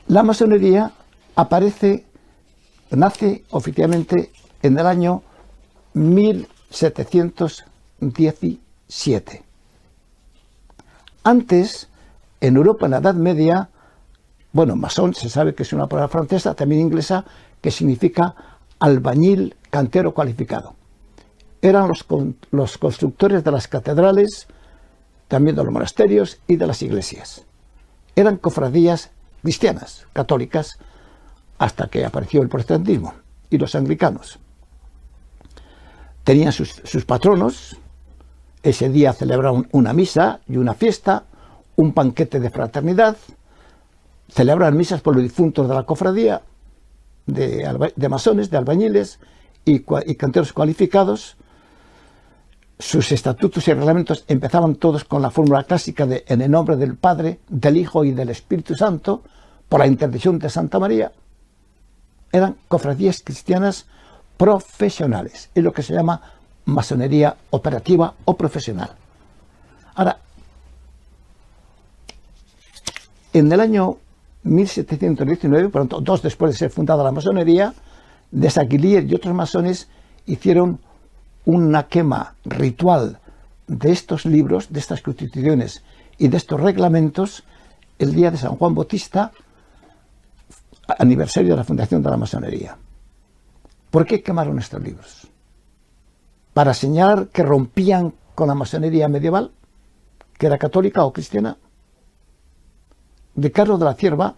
La masonería nace oficialmente en el año 1717. Antes, en Europa, en la Edad Media, bueno, masón se sabe que es una palabra francesa, también inglesa, que significa albañil, cantero cualificado. Eran los constructores de las catedrales, también de los monasterios y de las iglesias. Eran cofradías cristianas, católicas, hasta que apareció el protestantismo y los anglicanos. Tenían sus patronos. Ese día celebraban una misa y una fiesta, un banquete de fraternidad, celebraban misas por los difuntos de la cofradía, de masones, de albañiles y canteros cualificados. Sus estatutos y reglamentos empezaban todos con la fórmula clásica de en el nombre del Padre, del Hijo y del Espíritu Santo, por la intercesión de Santa María. Eran cofradías cristianas profesionales, es lo que se llama masonería operativa o profesional. Ahora, en el año 1719, por lo tanto, 2 después de ser fundada la masonería, de Saguilier y otros masones hicieron una quema ritual de estos libros, de estas constituciones y de estos reglamentos el día de San Juan Bautista, aniversario de la fundación de la masonería. ¿Por qué quemaron estos libros? ¿Para señalar que rompían con la masonería medieval, que era católica o cristiana? Ricardo de la Cierva,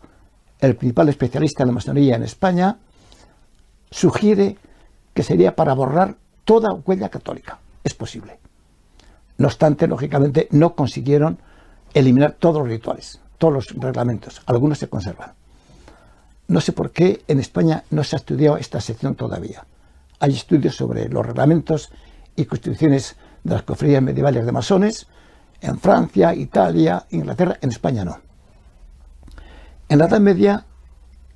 el principal especialista en la masonería en España, sugiere que sería para borrar toda huella católica. Es posible. No obstante, lógicamente, no consiguieron eliminar todos los rituales, todos los reglamentos. Algunos se conservan. No sé por qué en España no se ha estudiado esta sección todavía. Hay estudios sobre los reglamentos y constituciones de las cofradías medievales de masones en Francia, Italia, Inglaterra. En España no. En la Edad Media,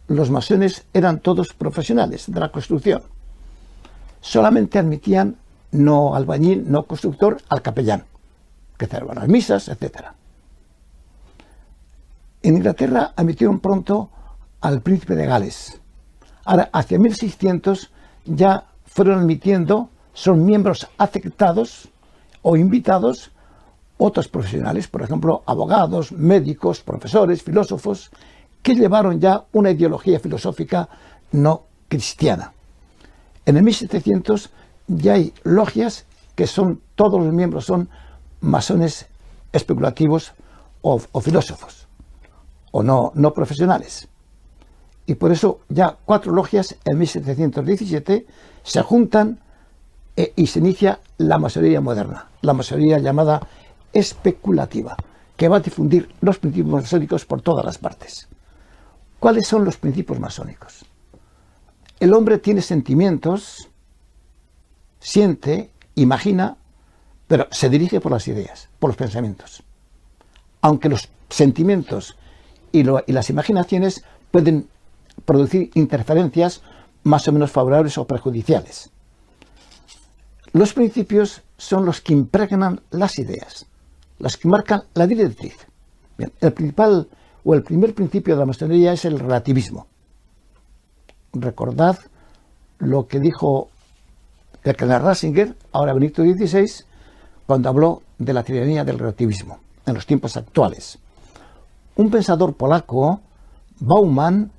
los masones eran todos profesionales de la construcción. Solamente admitían no albañil, no constructor, al capellán, que celebraba las misas, etc. En Inglaterra admitieron pronto al príncipe de Gales. Ahora, hacia 1600 ya fueron admitiendo, son miembros aceptados o invitados otros profesionales, por ejemplo, abogados, médicos, profesores, filósofos, que llevaron ya una ideología filosófica no cristiana. En el 1700 ya hay logias que todos los miembros son masones especulativos o filósofos, o no profesionales. Y por eso ya 4 logias en 1717 se juntan y se inicia la masonería moderna, la masonería llamada especulativa, que va a difundir los principios masónicos por todas las partes. ¿Cuáles son los principios masónicos? El hombre tiene sentimientos, siente, imagina, pero se dirige por las ideas, por los pensamientos. Aunque los sentimientos y las imaginaciones pueden producir interferencias más o menos favorables o perjudiciales. Los principios son los que impregnan las ideas, las que marcan la directriz. Bien, el primer principio de la masonería es el relativismo. Recordad lo que dijo el cardenal Ratzinger, ahora Benedicto XVI, cuando habló de la tiranía del relativismo en los tiempos actuales. Un pensador polaco, Bauman,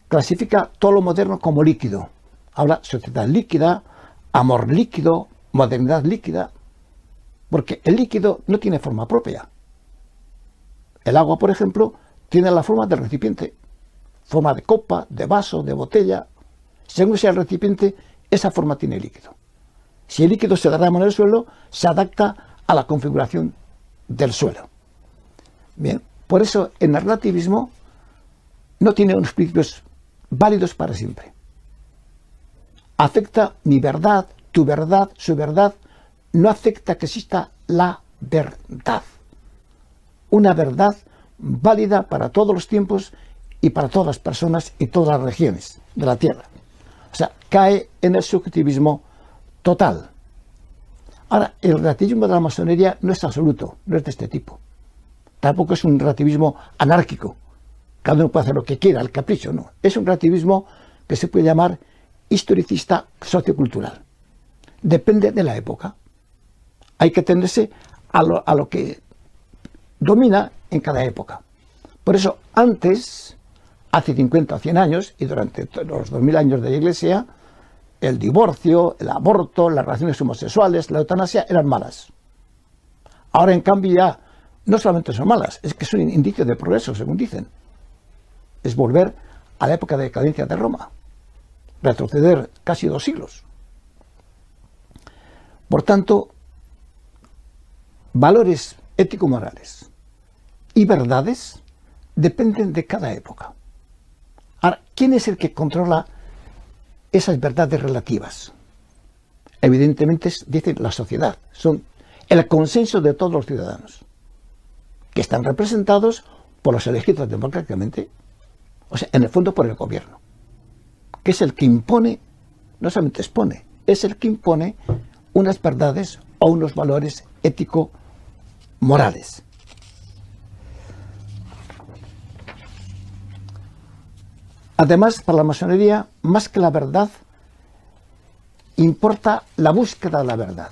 clasifica todo lo moderno como líquido. Habla sociedad líquida, amor líquido, modernidad líquida, porque el líquido no tiene forma propia. El agua, por ejemplo, tiene la forma del recipiente, forma de copa, de vaso, de botella. Según sea el recipiente, esa forma tiene líquido. Si el líquido se derrama en el suelo, se adapta a la configuración del suelo. Bien, por eso en el relativismo no tiene unos principios válidos para siempre. Afecta mi verdad, tu verdad, su verdad, no acepta que exista la verdad. Una verdad válida para todos los tiempos y para todas las personas y todas las regiones de la Tierra. O sea, cae en el subjetivismo total. Ahora, el relativismo de la masonería no es absoluto, no es de este tipo. Tampoco es un relativismo anárquico, cada uno puede hacer lo que quiera, al capricho, no. Es un relativismo que se puede llamar historicista sociocultural. Depende de la época. Hay que atenderse a lo que domina en cada época. Por eso, antes, hace 50 o 100 años, y durante los 2000 años de la Iglesia, el divorcio, el aborto, las relaciones homosexuales, la eutanasia eran malas. Ahora, en cambio, ya no solamente son malas, es que son indicios de progreso, según dicen. Es volver a la época de decadencia de Roma, retroceder casi 2 siglos. Por tanto, valores ético-morales y verdades dependen de cada época. Ahora, ¿quién es el que controla esas verdades relativas? Evidentemente, dice la sociedad, son el consenso de todos los ciudadanos, que están representados por los elegidos democráticamente, o sea, en el fondo por el gobierno, que es el que impone, no solamente expone, es el que impone unas verdades o unos valores ético-morales. Además, para la masonería, más que la verdad, importa la búsqueda de la verdad.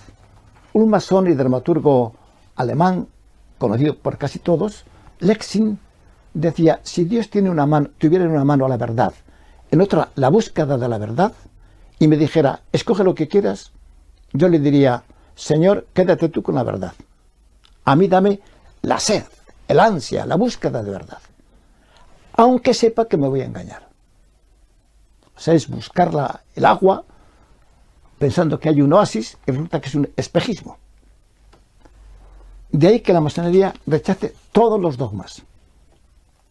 Un masón y dramaturgo alemán, conocido por casi todos, Lexing, decía, si Dios tuviera en una mano la verdad, en otra la búsqueda de la verdad, y me dijera, escoge lo que quieras, yo le diría, Señor, quédate tú con la verdad. A mí dame la sed, el ansia, la búsqueda de verdad, aunque sepa que me voy a engañar. O sea, es buscar el agua pensando que hay un oasis y resulta que es un espejismo. De ahí que la masonería rechace todos los dogmas.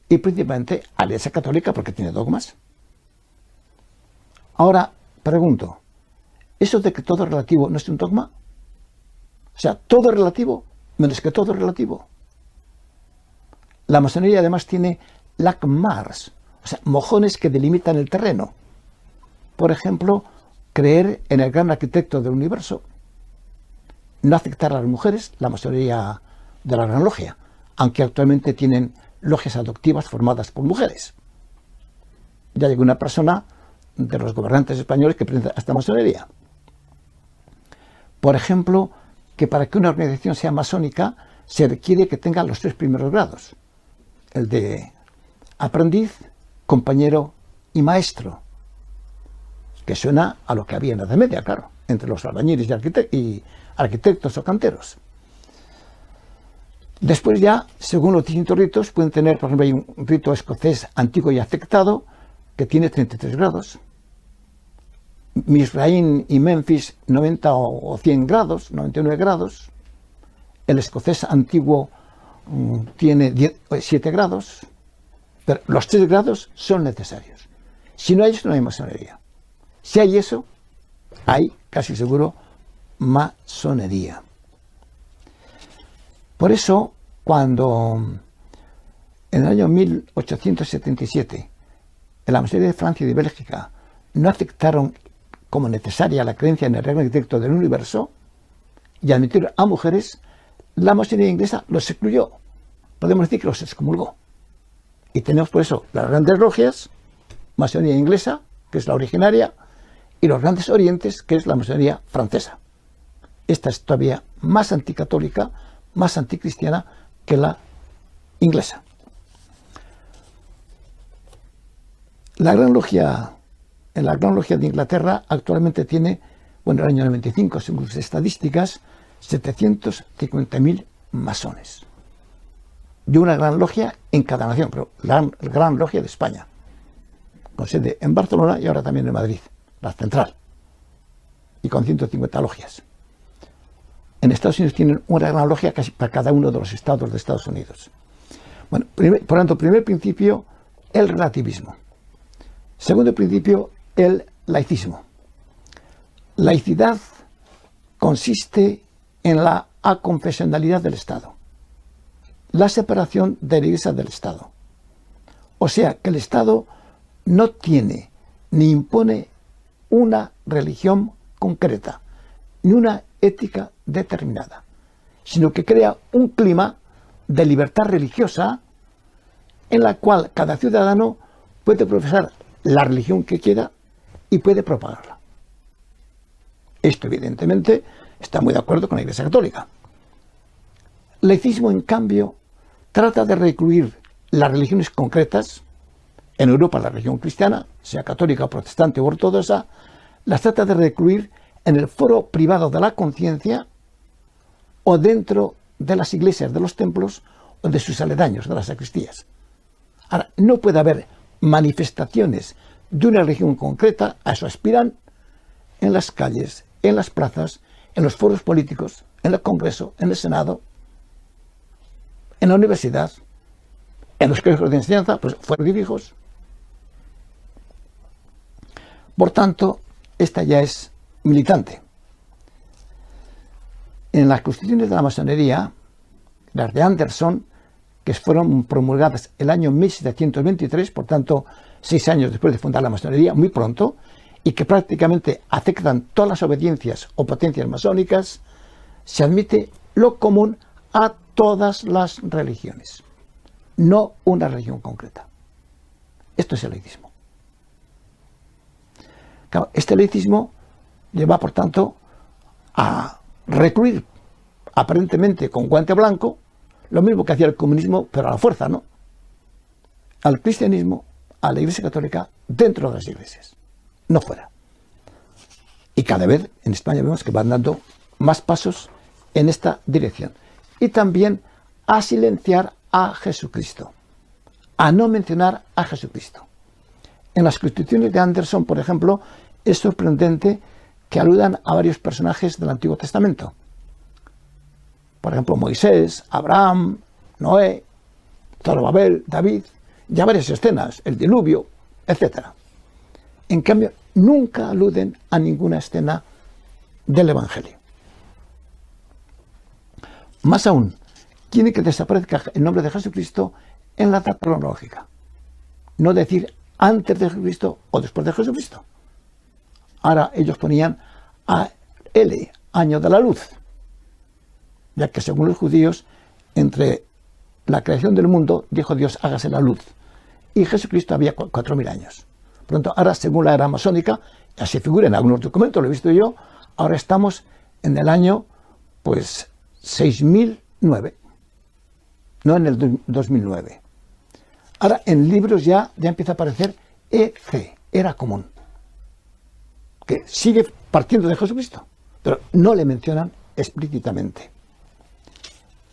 Y principalmente a la Iglesia Católica porque tiene dogmas. Ahora, pregunto, ¿eso de que todo es relativo no es un dogma? O sea, todo es relativo, menos que todo es relativo. La masonería además tiene lacmars, o sea, mojones que delimitan el terreno. Por ejemplo, creer en el gran arquitecto del universo, no aceptar a las mujeres, la masonería de la Gran Logia, aunque actualmente tienen logias adoptivas formadas por mujeres. Ya llegó una persona de los gobernantes españoles que pertenece a esta masonería. Por ejemplo, que para que una organización sea masónica se requiere que tenga los 3 primeros grados. El de aprendiz, compañero y maestro. Que suena a lo que había en la Edad Media, claro, entre los albañiles y arquitectos o canteros. Después ya, según los distintos ritos, pueden tener, por ejemplo, hay un rito escocés antiguo y aceptado que tiene 33 grados. Misraín y Memphis 90 o 100 grados, 99 grados. El escocés antiguo tiene 7 grados. Pero los 3 grados son necesarios. Si no hay eso, no hay masonería. Si hay eso, hay, casi seguro, masonería. Por eso, cuando en el año 1877 en la masonería de Francia y de Bélgica no aceptaron como necesaria la creencia en el gran arquitecto del universo y admitieron a mujeres, la masonería inglesa los excluyó. Podemos decir que los excomulgó. Y tenemos por eso las grandes logias, masonería inglesa, que es la originaria, y los grandes orientes, que es la masonería francesa. Esta es todavía más anticatólica, más anticristiana que la inglesa. En la Gran Logia de Inglaterra actualmente tiene, bueno, en el año 95, según sus estadísticas, 750.000 masones. Y una gran logia en cada nación, pero la Gran Logia de España, con sede en Barcelona y ahora también en Madrid, la central, y con 150 logias. En Estados Unidos tienen una gran logia casi para cada uno de los estados de Estados Unidos. Bueno, por tanto, primer principio, el relativismo. Segundo principio, el laicismo. Laicidad consiste en la aconfesionalidad del Estado, la separación de la Iglesia del Estado. O sea, que el Estado no tiene ni impone una religión concreta, ni una ética determinada, sino que crea un clima de libertad religiosa en la cual cada ciudadano puede profesar la religión que quiera y puede propagarla. Esto, evidentemente, está muy de acuerdo con la Iglesia Católica. El laicismo, en cambio, trata de recluir las religiones concretas. En Europa, la religión cristiana, sea católica, protestante u ortodoxa, las trata de recluir en el foro privado de la conciencia o dentro de las iglesias, de los templos o de sus aledaños, de las sacristías. Ahora, no puede haber manifestaciones de una religión concreta, a eso aspiran, en las calles, en las plazas, en los foros políticos, en el Congreso, en el Senado, en la universidad, en los colegios de enseñanza, pues fuera de hijos. Por tanto, esta ya es militante. En las constituciones de la masonería, las de Anderson, que fueron promulgadas el año 1723, por tanto, 6 años después de fundar la masonería, muy pronto, y que prácticamente aceptan todas las obediencias o potencias masónicas, se admite lo común a todas las religiones, no una religión concreta. Esto es el laicismo. Claro, este laicismo lleva, por tanto, a recluir aparentemente con guante blanco lo mismo que hacía el comunismo, pero a la fuerza, ¿no? Al cristianismo, a la Iglesia Católica, dentro de las iglesias, no fuera. Y cada vez en España vemos que van dando más pasos en esta dirección. Y también a silenciar a Jesucristo, a no mencionar a Jesucristo. En las constituciones de Anderson, por ejemplo, es sorprendente que aludan a varios personajes del Antiguo Testamento. Por ejemplo, Moisés, Abraham, Noé, Zorobabel, David, ya varias escenas, el diluvio, etc. En cambio, nunca aluden a ninguna escena del Evangelio. Más aún, quieren que desaparezca el nombre de Jesucristo en la data cronológica. No decir antes de Jesucristo o después de Jesucristo. Ahora ellos ponían a L, año de la luz, ya que según los judíos, entre la creación del mundo, dijo Dios, hágase la luz. Y Jesucristo había 4.000 años. Por lo tanto, ahora, según la era masónica, así figura en algunos documentos, lo he visto yo, ahora estamos en el año, pues, 6009, no en el 2009. Ahora, en libros ya empieza a aparecer EC, era común, que sigue partiendo de Jesucristo, pero no le mencionan explícitamente.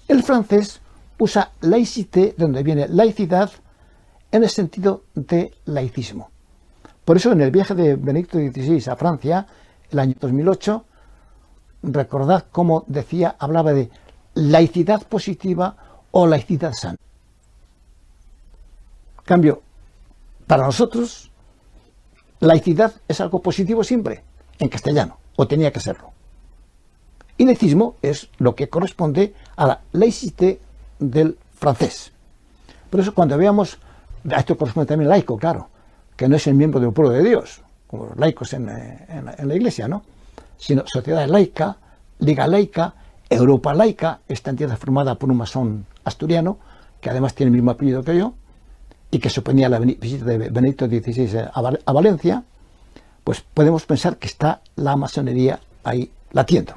El francés usa laïcité, de donde viene laicidad, en el sentido de laicismo. Por eso en el viaje de Benedicto XVI a Francia, el año 2008, recordad cómo decía, hablaba de laicidad positiva o laicidad sana. En cambio, para nosotros, laicidad es algo positivo siempre, en castellano, o tenía que serlo. Y laicismo es lo que corresponde a la laïcité del francés. Por eso cuando veamos, a esto corresponde también laico, claro, que no es el miembro del pueblo de Dios, como los laicos en la Iglesia, ¿no? Sino sociedad laica, Liga Laica, Europa Laica, esta entidad formada por un masón asturiano, que además tiene el mismo apellido que yo, y que suponía la visita de Benedicto XVI a Valencia, pues podemos pensar que está la masonería ahí latiendo.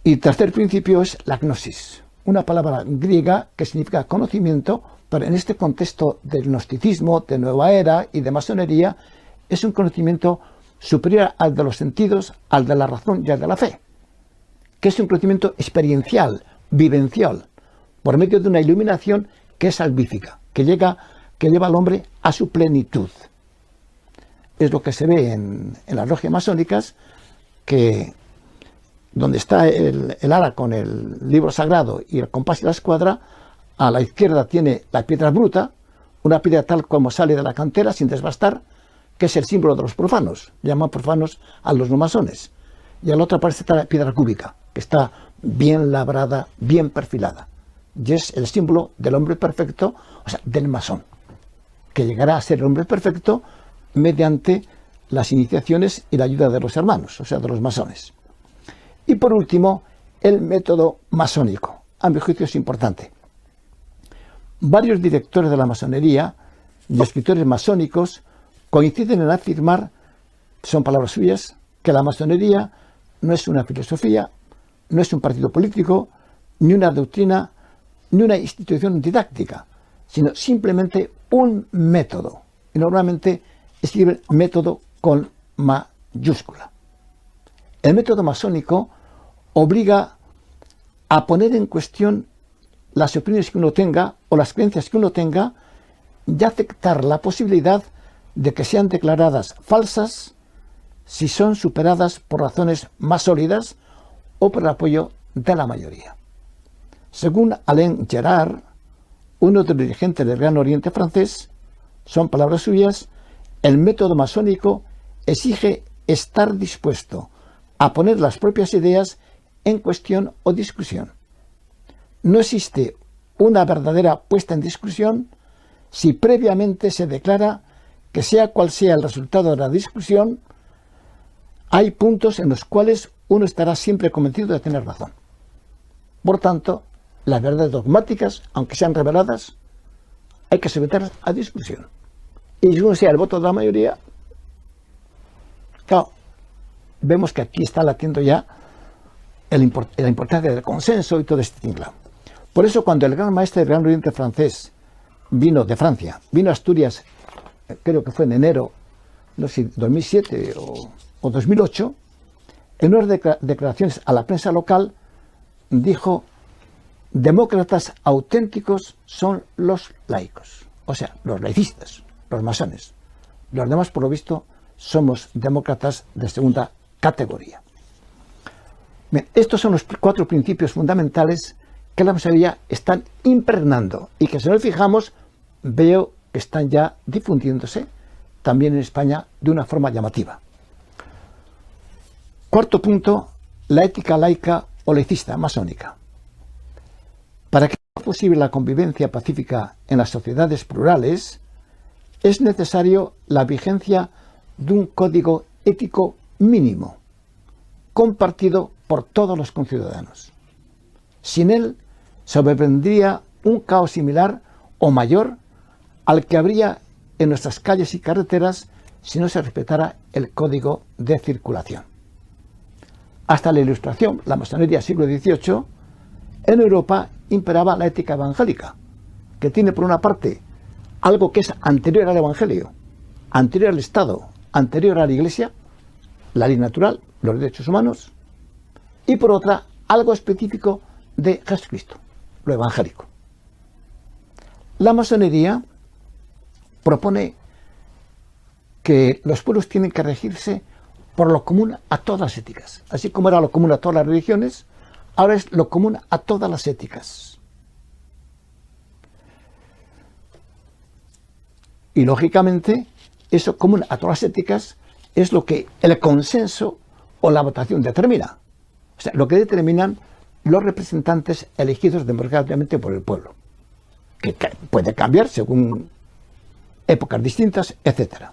Y tercer principio es la gnosis, una palabra griega que significa conocimiento, pero en este contexto del gnosticismo, de nueva era y de masonería, es un conocimiento superior al de los sentidos, al de la razón y al de la fe, que es un conocimiento experiencial, vivencial, por medio de una iluminación que es salvífica, que lleva al hombre a su plenitud. Es lo que se ve en las logias masónicas, que donde está el ara con el libro sagrado y el compás y la escuadra, a la izquierda tiene la piedra bruta, una piedra tal como sale de la cantera sin desbastar, que es el símbolo de los profanos, llaman profanos a los no masones. Y a la otra parte está la piedra cúbica, que está bien labrada, bien perfilada. Y es el símbolo del hombre perfecto, o sea, del masón, que llegará a ser el hombre perfecto mediante las iniciaciones y la ayuda de los hermanos, o sea, de los masones. Y por último, el método masónico. A mi juicio es importante. varios directores de la masonería y escritores masónicos coinciden en afirmar, son palabras suyas, que la masonería no es una filosofía, no es un partido político, ni una doctrina, ni una institución didáctica, sino simplemente un método. Y normalmente escriben método con mayúscula. El método masónico obliga a poner en cuestión las opiniones que uno tenga o las creencias que uno tenga y aceptar la posibilidad de que sean declaradas falsas si son superadas por razones más sólidas o por el apoyo de la mayoría. Según Alain Gerard, uno de los dirigentes del Gran Oriente francés, son palabras suyas, el método masónico exige estar dispuesto a poner las propias ideas en cuestión o discusión. No existe una verdadera puesta en discusión si previamente se declara que sea cual sea el resultado de la discusión, hay puntos en los cuales uno estará siempre convencido de tener razón. Por tanto, las verdades dogmáticas, aunque sean reveladas, hay que someterlas a discusión. Y si uno sea el voto de la mayoría, claro, vemos que aquí está latiendo ya la importancia del consenso y todo este tinglado. Por eso, cuando el gran maestre del Gran Oriente francés vino de Francia, vino a Asturias, creo que fue en enero, no sé, 2007 o 2008, en unas declaraciones a la prensa local, dijo: demócratas auténticos son los laicos, o sea, los laicistas, los masones. Los demás, por lo visto, somos demócratas de segunda categoría. Bien, estos son los 4 principios fundamentales que la masonería están impregnando y que, si nos fijamos, veo que están ya difundiéndose también en España de una forma llamativa. Cuarto punto, la ética laica o laicista masónica. Para que sea posible la convivencia pacífica en las sociedades plurales, es necesario la vigencia de un código ético mínimo, compartido por todos los conciudadanos. Sin él, sobrevendría un caos similar o mayor al que habría en nuestras calles y carreteras si no se respetara el código de circulación. Hasta la Ilustración, la masonería del siglo XVIII, en Europa imperaba la ética evangélica, que tiene por una parte algo que es anterior al Evangelio, anterior al Estado, anterior a la Iglesia, la ley natural, los derechos humanos, y por otra algo específico de Jesucristo, lo evangélico. La masonería propone que los pueblos tienen que regirse por lo común a todas las éticas. Así como era lo común a todas las religiones, ahora es lo común a todas las éticas. Y lógicamente, eso común a todas las éticas es lo que el consenso o la votación determina. O sea, lo que determinan los representantes elegidos democráticamente por el pueblo, que puede cambiar según épocas distintas, etc.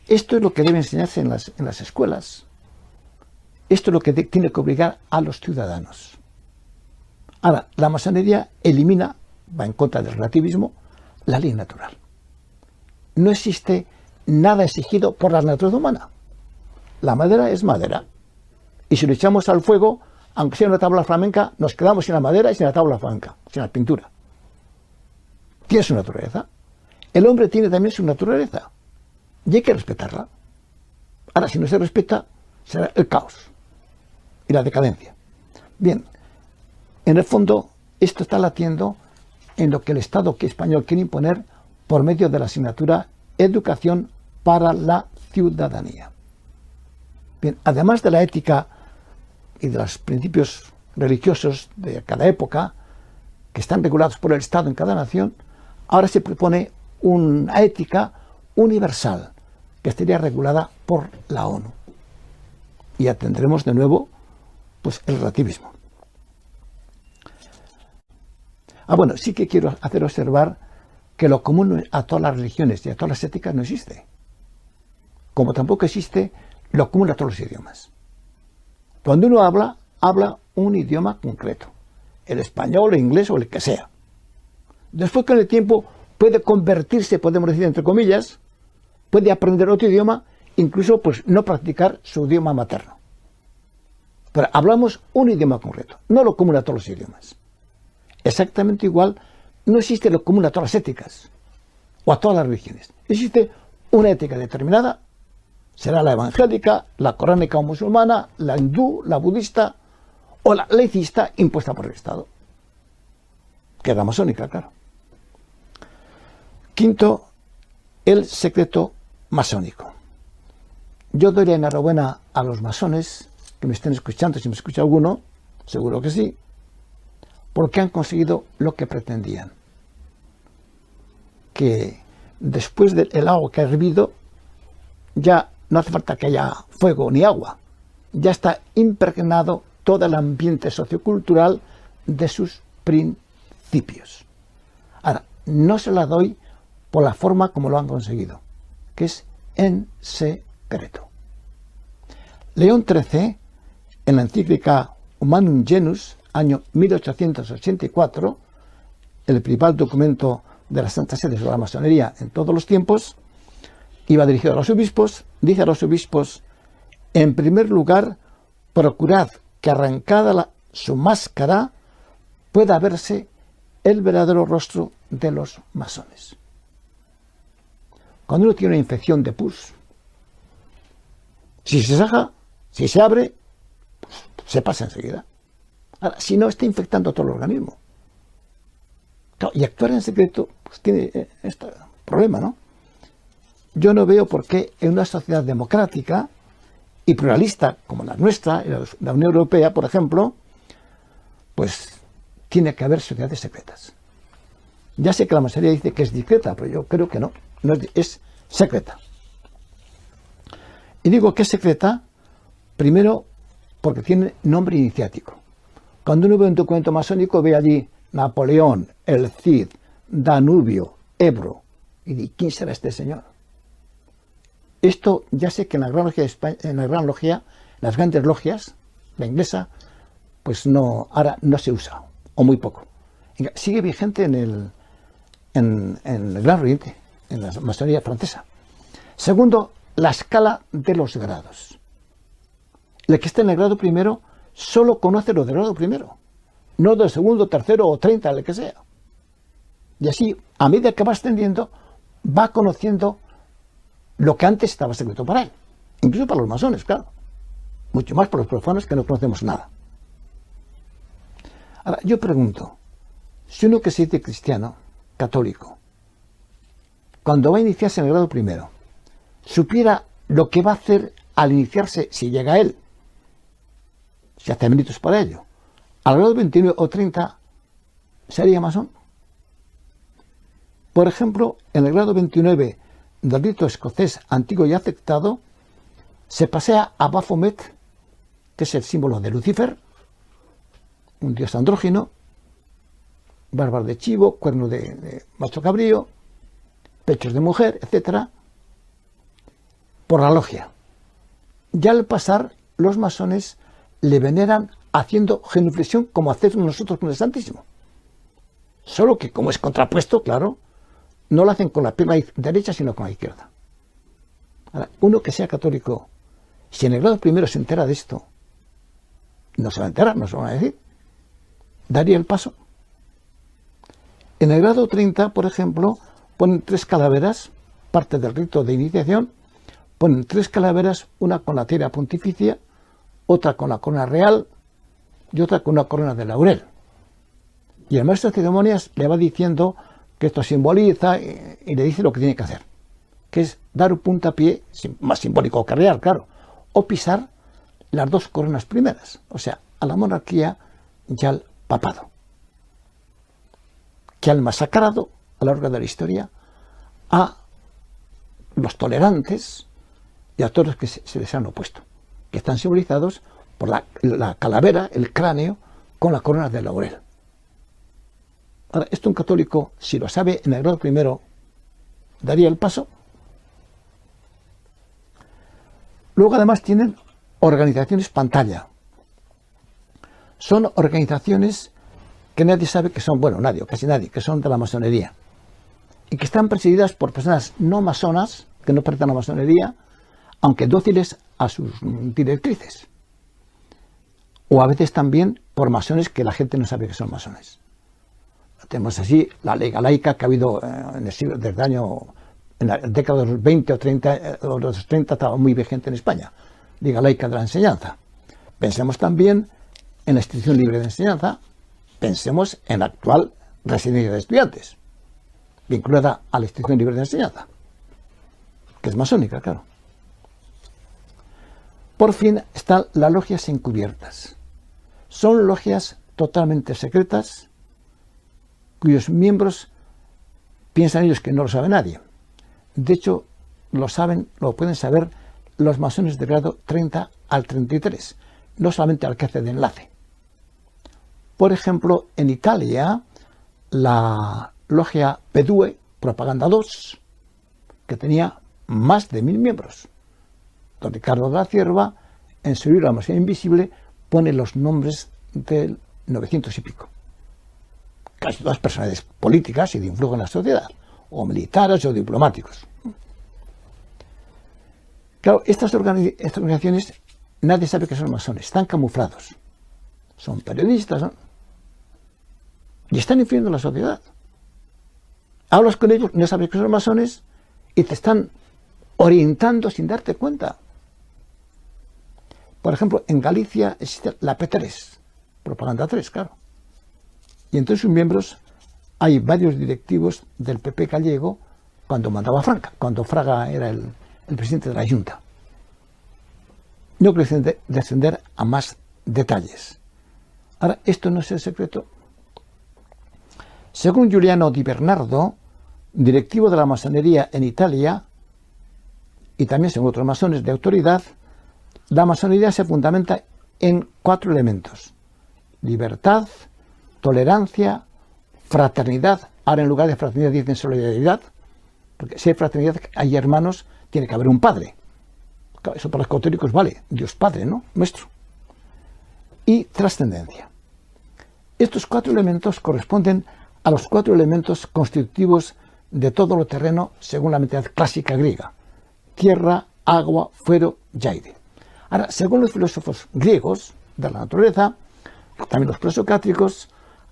Esto es lo que debe enseñarse en las escuelas. Esto es lo que tiene que obligar a los ciudadanos. Ahora, la masonería elimina, va en contra del relativismo, la ley natural. No existe nada exigido por la naturaleza humana. La madera es madera. Y si lo echamos al fuego, aunque sea una tabla flamenca, nos quedamos sin la madera y sin la tabla flamenca, sin la pintura. Tiene su naturaleza. El hombre tiene también su naturaleza. Y hay que respetarla. Ahora, si no se respeta, será el caos y la decadencia. Bien, en el fondo, esto está latiendo en lo que el Estado español quiere imponer por medio de la asignatura Educación para la Ciudadanía. Bien, además de la ética y de los principios religiosos de cada época, que están regulados por el Estado en cada nación, ahora se propone una ética universal, que estaría regulada por la ONU. Y atendremos de nuevo pues, el relativismo. Bueno, sí que quiero hacer observar que lo común a todas las religiones y a todas las éticas no existe. Como tampoco existe lo común a todos los idiomas. Cuando uno habla un idioma concreto. El español, el inglés o el que sea. Después, con el tiempo, puede convertirse, podemos decir entre comillas, puede aprender otro idioma, incluso pues no practicar su idioma materno. Pero hablamos un idioma concreto, no lo común a todos los idiomas. Exactamente igual, no existe lo común a todas las éticas o a todas las religiones. Existe una ética determinada, será la evangélica, la coránica o musulmana, la hindú, la budista o la laicista impuesta por el Estado, que es la masónica, claro. Quinto, el secreto masónico. Yo doy la enhorabuena a los masones que me estén escuchando, si me escucha alguno, seguro que sí, porque han conseguido lo que pretendían. Que después del agua que ha hervido, ya no hace falta que haya fuego ni agua. Ya está impregnado todo el ambiente sociocultural de sus principios. Ahora, no se la doy por la forma como lo han conseguido, que es en secreto. León XIII, en la encíclica Humanum Genus, año 1884, el principal documento de la Santa Sede sobre la masonería en todos los tiempos, iba dirigido a los obispos, dice a los obispos: en primer lugar, procurad que arrancada su máscara pueda verse el verdadero rostro de los masones. Cuando uno tiene una infección de pus, si se saca, si se abre, pues se pasa enseguida. Ahora, si no, está infectando todo el organismo. Claro, y actuar en secreto pues tiene este problema, ¿no? Yo no veo por qué en una sociedad democrática y pluralista como la nuestra, la Unión Europea, por ejemplo, pues tiene que haber sociedades secretas. Ya sé que la mayoría dice que es discreta, pero yo creo que no, es secreta. Y digo que es secreta, primero, porque tiene nombre iniciático. Cuando uno ve un documento masónico, ve allí Napoleón, el Cid, Danubio, Ebro, y dice: ¿quién será este señor? Esto ya sé que en la Gran Logia de España, en la Gran Logia, las grandes logias, la inglesa, pues no, ahora no se usa, o muy poco. Sigue vigente en el Gran Oriente, en la masonería francesa. Segundo, la escala de los grados. El que está en el grado primero solo conoce lo del grado primero, no del segundo, tercero o 30, el que sea. Y así, a medida que va ascendiendo, va conociendo lo que antes estaba secreto para él. Incluso para los masones, claro. Mucho más para los profanos, que no conocemos nada. Ahora, yo pregunto, si uno que se dice cristiano, católico, cuando va a iniciarse en el grado primero, supiera lo que va a hacer al iniciarse, si llega a él, si hace méritos para ello, al grado 29 o 30, ¿sería masón? Por ejemplo, en el grado 29 del rito escocés antiguo y aceptado, se pasea a Baphomet, que es el símbolo de Lucifer, un dios andrógino, barbas de chivo, cuerno de macho cabrío, pechos de mujer, etc., por la logia. Ya al pasar, los masones le veneran haciendo genuflexión como hacemos nosotros con el Santísimo. Solo que, como es contrapuesto, claro, no lo hacen con la pierna derecha, sino con la izquierda. Ahora, uno que sea católico, si en el grado primero se entera de esto, no se va a enterar, no se lo van a decir, daría el paso. En el grado 30, por ejemplo, ponen 3 calaveras, parte del rito de iniciación, ponen 3 calaveras, una con la tira pontificia, otra con la corona real y otra con una corona de laurel. Y el maestro de ceremonias le va diciendo que esto simboliza y le dice lo que tiene que hacer, que es dar un puntapié, más simbólico que real, claro, o pisar las 2 coronas primeras, o sea, a la monarquía y al papado, que han masacrado a lo largo de la historia a los tolerantes y a todos los que se les han opuesto, que están simbolizados por la calavera, el cráneo, con la corona de laurel. Ahora, esto un católico, si lo sabe en el grado primero, daría el paso. Luego, además, tienen organizaciones pantalla. Son organizaciones que nadie sabe que son, bueno, nadie o casi nadie, que son de la masonería y que están presididas por personas no masonas, que no pertenecen a la masonería, aunque dóciles a sus directrices. O a veces también por masones que la gente no sabe que son masones. Tenemos así la Liga Laica que ha habido en el siglo, desde el año, en la década de los 20 o 30, o los 30 estaba muy vigente en España. Liga Laica de la Enseñanza. Pensemos también en la Institución Libre de Enseñanza, pensemos en la actual Residencia de Estudiantes, vinculada a la Institución Libre de Enseñanza, que es masónica, claro. Por fin están las logias encubiertas. Son logias totalmente secretas, cuyos miembros piensan ellos que no lo sabe nadie. De hecho, lo pueden saber los masones de grado 30 al 33, no solamente al que hace de enlace. Por ejemplo, en Italia, la logia P2, Propaganda 2, que tenía más de 1000 miembros. Don Ricardo de la Cierva, en su libro La Masía Invisible, pone los nombres del 900 y pico. Casi todas personalidades políticas y de influjo en la sociedad, o militares o diplomáticos. Claro, estas organizaciones, nadie sabe que son masones, están camuflados. Son periodistas, ¿no? Y están influyendo en la sociedad. Hablas con ellos, no sabes que son masones, y te están orientando sin darte cuenta. Por ejemplo, en Galicia existe la P3, Propaganda 3, claro. Y entre sus miembros hay varios directivos del PP gallego cuando mandaba Franca, cuando Fraga era el presidente de la Junta. No quiero descender a más detalles. Ahora, esto no es el secreto. Según Giuliano Di Bernardo, directivo de la masonería en Italia, y también según otros masones de autoridad, la masonería se fundamenta en 4 elementos: libertad, tolerancia, fraternidad. Ahora en lugar de fraternidad dicen solidaridad, porque si hay fraternidad, hay hermanos, tiene que haber un padre. Eso para los católicos vale, Dios Padre, ¿no? Nuestro. Y trascendencia. Estos 4 elementos corresponden a los 4 elementos constitutivos de todo lo terreno según la mentalidad clásica griega: tierra, agua, fuego y aire. Ahora, según los filósofos griegos de la naturaleza, también los presocráticos,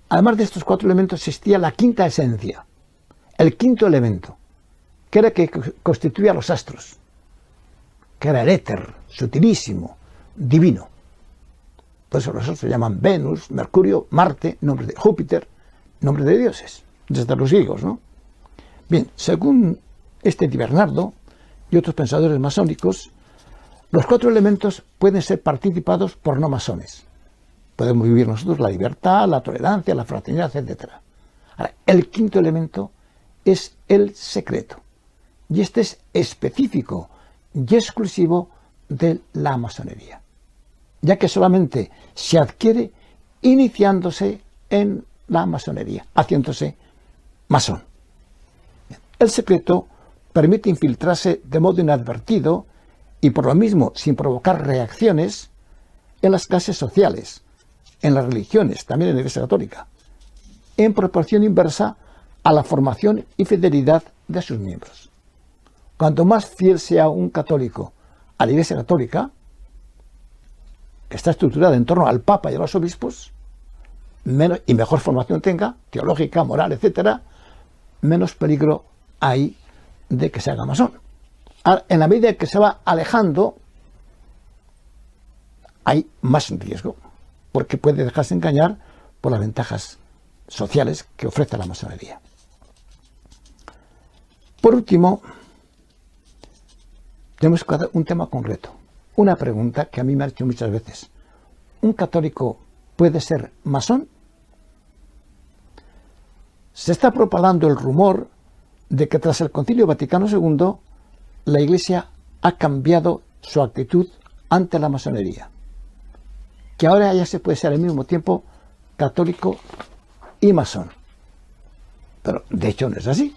además de estos 4 elementos existía la quinta esencia, el quinto elemento, que era que constituía los astros, que era el éter, sutilísimo, divino. Por eso los astros se llaman Venus, Mercurio, Marte, nombres de Júpiter, nombres de dioses, desde los griegos, ¿no? Bien, según Di Bernardo y otros pensadores masónicos, los 4 elementos pueden ser participados por no masones. Podemos vivir nosotros la libertad, la tolerancia, la fraternidad, etc. Ahora, el quinto elemento es el secreto. Y este es específico y exclusivo de la masonería, ya que solamente se adquiere iniciándose en la masonería, haciéndose masón. El secreto permite infiltrarse de modo inadvertido y por lo mismo sin provocar reacciones en las clases sociales, en las religiones, también en la Iglesia Católica, en proporción inversa a la formación y fidelidad de sus miembros. Cuanto más fiel sea un católico a la Iglesia Católica, que está estructurada en torno al Papa y a los obispos, menos y mejor formación tenga, teológica, moral, etc., menos peligro hay de que se haga masón. Ahora, en la medida que se va alejando, hay más riesgo, porque puede dejarse engañar por las ventajas sociales que ofrece la masonería. Por último, tenemos que hacer un tema concreto, una pregunta que a mí me han hecho muchas veces. ¿Un católico puede ser masón? Se está propalando el rumor de que tras el Concilio Vaticano II, la Iglesia ha cambiado su actitud ante la masonería, que ahora ya se puede ser al mismo tiempo católico y masón. Pero de hecho no es así.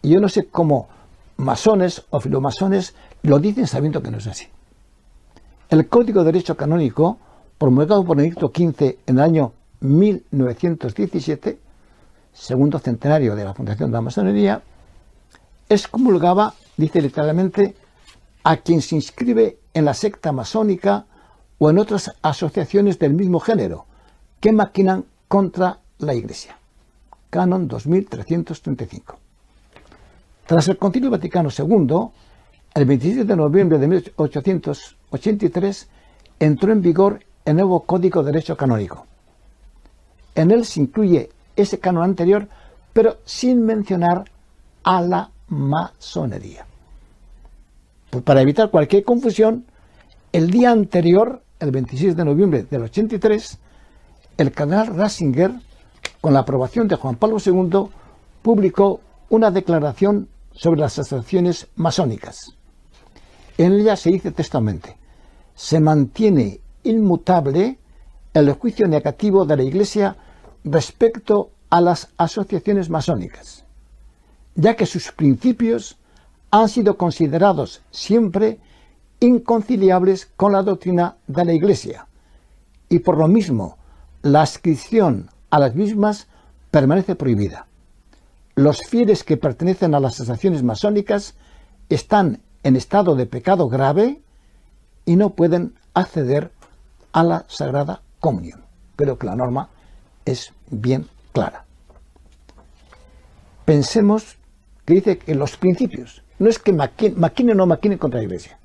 Y yo no sé cómo masones o filomasones lo dicen sabiendo que no es así. El Código de Derecho Canónico, promulgado por Benedicto XV en el año 1917, segundo centenario de la fundación de la masonería, excomulgaba, dice literalmente, a quien se inscribe en la secta masónica o en otras asociaciones del mismo género que maquinan contra la Iglesia. Canon 2335. Tras el Concilio Vaticano II, el 27 de noviembre de 1883 entró en vigor el nuevo Código de Derecho Canónico. En él se incluye ese canon anterior, pero sin mencionar a la masonería. Pues para evitar cualquier confusión, el día anterior, el 26 de noviembre del 83, el cardenal Ratzinger, con la aprobación de Juan Pablo II, publicó una declaración sobre las asociaciones masónicas. En ella se dice textualmente: se mantiene inmutable el juicio negativo de la Iglesia respecto a las asociaciones masónicas, ya que sus principios han sido considerados siempre inconciliables con la doctrina de la Iglesia, y por lo mismo la adscripción a las mismas permanece prohibida. Los fieles que pertenecen a las asociaciones masónicas están en estado de pecado grave y no pueden acceder a la Sagrada Comunión. Creo que la norma es bien clara. Pensemos que dice que los principios, no es que maquinen o no maquinen contra la Iglesia.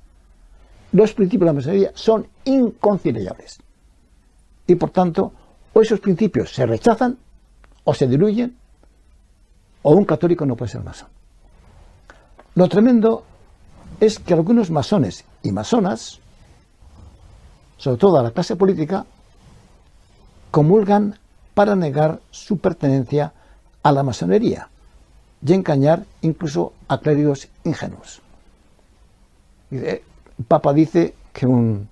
Los principios de la masonería son inconciliables. Y por tanto, o esos principios se rechazan o se diluyen, o un católico no puede ser masón. Lo tremendo es que algunos masones y masonas, sobre todo a la clase política, comulgan para negar su pertenencia a la masonería y engañar incluso a clérigos ingenuos. El Papa dice que un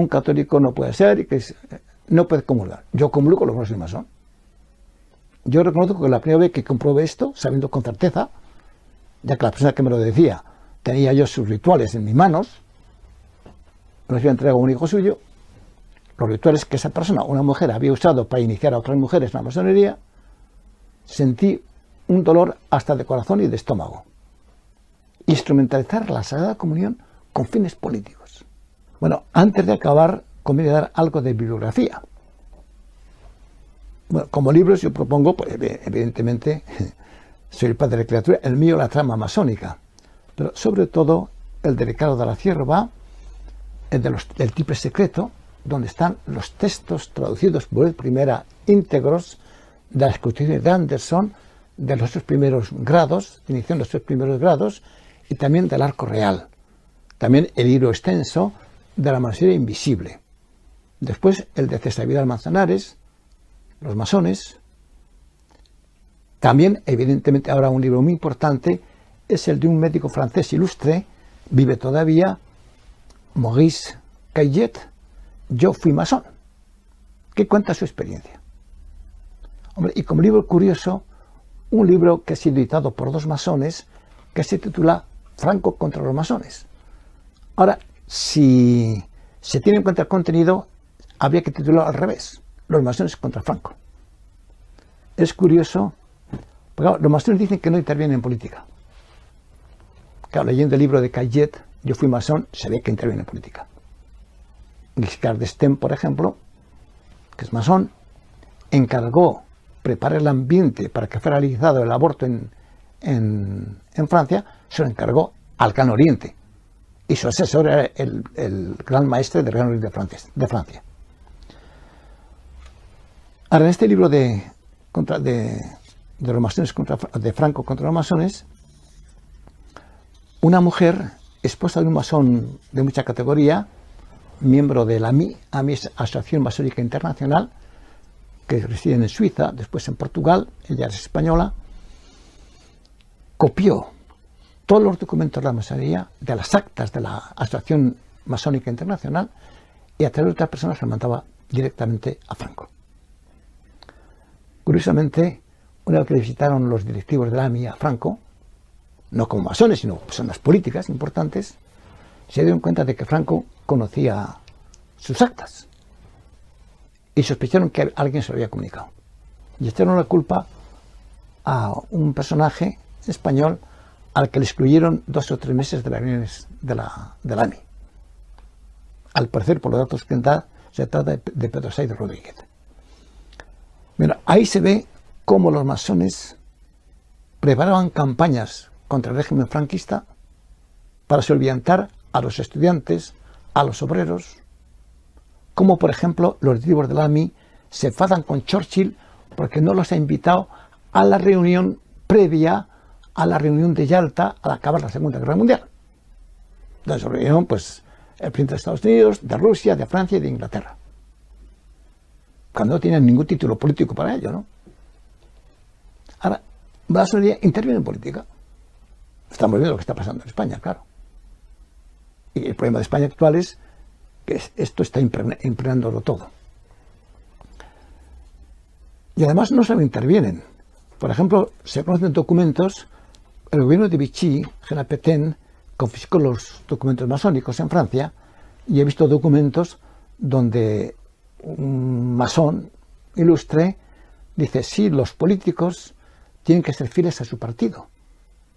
católico no puede ser y que no puede comulgar. Yo comulgo lo que no soy masón. Yo reconozco que la primera vez que comprobé esto, sabiendo con certeza, ya que la persona que me lo decía tenía yo sus rituales en mis manos, los había entregado a un hijo suyo, los rituales que esa persona, una mujer, había usado para iniciar a otras mujeres en la masonería, sentí un dolor hasta de corazón y de estómago. Instrumentalizar la Sagrada Comunión con fines políticos. Bueno, antes de acabar, conviene dar algo de bibliografía. Bueno, como libros yo propongo, pues, evidentemente, soy el padre de la criatura, el mío la trama masónica, pero sobre todo el de Ricardo de la Cierva, el del Tiple Secreto, donde están los textos traducidos por vez primera íntegros de las Constituciones de Anderson, de los tres primeros grados, inició en los tres primeros grados, y también del Arco Real. También el libro extenso de la masonería invisible. Después el de César Vidal Manzanares, los masones. También, evidentemente, ahora un libro muy importante es el de un médico francés ilustre, vive todavía, Maurice Caillet, Yo fui masón, que cuenta su experiencia. Hombre, y como libro curioso, un libro que ha sido editado por dos masones que se titula Franco contra los masones. Ahora, si se tiene en cuenta el contenido, habría que titularlo al revés, los masones contra Franco. Es curioso, porque claro, los masones dicen que no intervienen en política. Claro, leyendo el libro de Caillet, Yo fui masón, se ve que interviene en política. Giscard d'Estaing, por ejemplo, que es masón, encargó preparar el ambiente para que fuera legalizado el aborto en Francia, se lo encargó al Gran Oriente. Y su asesor era el gran maestre del Gran Oriente de Francia. Ahora, en este libro de los masones de Franco contra los masones, una mujer, esposa de un masón de mucha categoría, miembro de la AMI es Asociación Masónica Internacional, que reside en Suiza, después en Portugal, ella es española, copió todos los documentos de la masonería, de las actas de la Asociación Masónica Internacional, y a través de otras personas se mandaba directamente a Franco. Curiosamente, una vez que visitaron los directivos de la AMI a Franco, no como masones, sino personas políticas importantes, se dieron cuenta de que Franco conocía sus actas. y sospecharon que alguien se lo había comunicado. Y echaron la culpa a un personaje español al que le excluyeron 2 o 3 meses de las reuniones de la AMI. Al parecer, por los datos que da, se trata de Pedro Sáenz Rodríguez. Bueno, ahí se ve cómo los masones preparaban campañas contra el régimen franquista para solventar a los estudiantes, a los obreros, como por ejemplo los directivos de la AMI se enfadan con Churchill porque no los ha invitado a la reunión previa a la reunión de Yalta al acabar la Segunda Guerra Mundial. Donde se reunieron pues el presidente de Estados Unidos, de Rusia, de Francia y de Inglaterra. Cuando no tienen ningún título político para ello, ¿no? Ahora, la masonería interviene en política. Estamos viendo lo que está pasando en España, claro. Y el problema de España actual es que esto está impregnándolo todo. Y además no solo intervienen. Por ejemplo, se conocen documentos, el gobierno de Vichy, Jean Pétain, confiscó los documentos masónicos en Francia, y he visto documentos donde un masón ilustre dice, sí, los políticos tienen que ser fieles a su partido,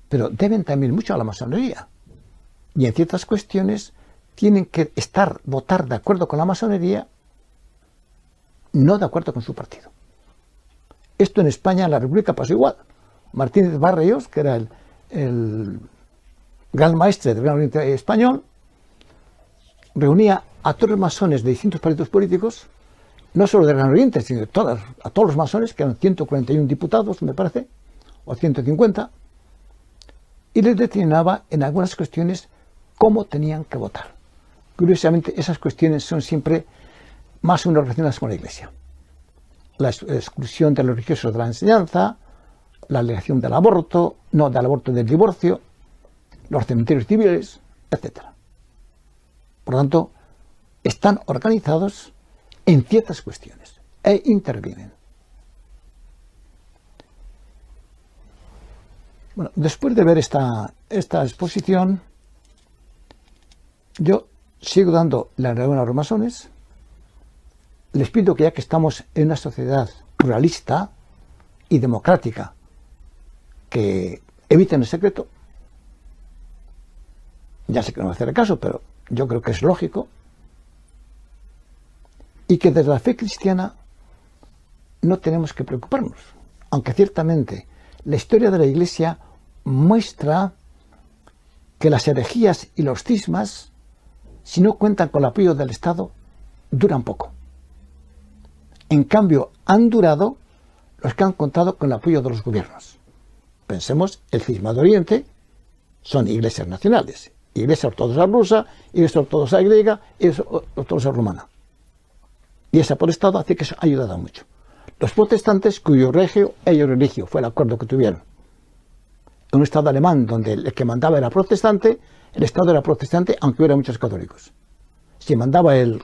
pero deben también mucho a la masonería. Y en ciertas cuestiones tienen que votar de acuerdo con la masonería, no de acuerdo con su partido. Esto en España, en la República, pasó igual. Martínez Barrios, que era el gran maestre del Gran Oriente español, reunía a todos los masones de distintos partidos políticos, no solo del Gran Oriente, sino a todos los masones, que eran 141 diputados, me parece, o 150, y les determinaba en algunas cuestiones cómo tenían que votar. Curiosamente, esas cuestiones son siempre más o menos relacionadas con la Iglesia. La exclusión de los religiosos de la enseñanza, la alegación del aborto, del divorcio, los cementerios civiles, etc. Por lo tanto, están organizados en ciertas cuestiones e intervienen. Bueno, después de ver esta exposición, yo sigo dando la enhorabuena a los masones. Les pido que, ya que estamos en una sociedad pluralista y democrática, que eviten el secreto. Ya sé que no va a hacer caso, pero yo creo que es lógico. Y que desde la fe cristiana no tenemos que preocuparnos. Aunque ciertamente la historia de la Iglesia muestra que las herejías y los cismas, si no cuentan con el apoyo del Estado, duran poco. En cambio, han durado los que han contado con el apoyo de los gobiernos. Pensemos, el cisma de Oriente son iglesias nacionales. Iglesia ortodoxa rusa, Iglesia ortodoxa griega, Iglesia ortodoxa rumana. Y ese por Estado hace que eso ha ayudado mucho. Los protestantes, cuyo regio ellos religio, fue el acuerdo que tuvieron. En un Estado alemán donde el que mandaba era protestante, el Estado era protestante aunque hubiera muchos católicos. Si mandaba el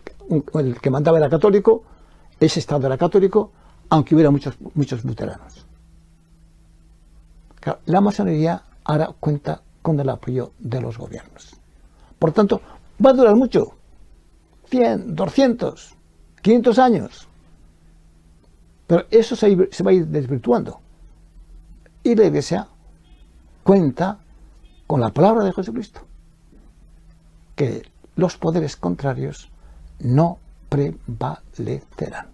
que mandaba era católico, ese Estado era católico aunque hubiera muchos luteranos. Claro, la masonería ahora cuenta con el apoyo de los gobiernos. Por tanto, va a durar mucho. 100, 200, 500 años. Pero eso se va a ir desvirtuando. Y la Iglesia cuenta con la palabra de Jesucristo, que los poderes contrarios no prevalecerán.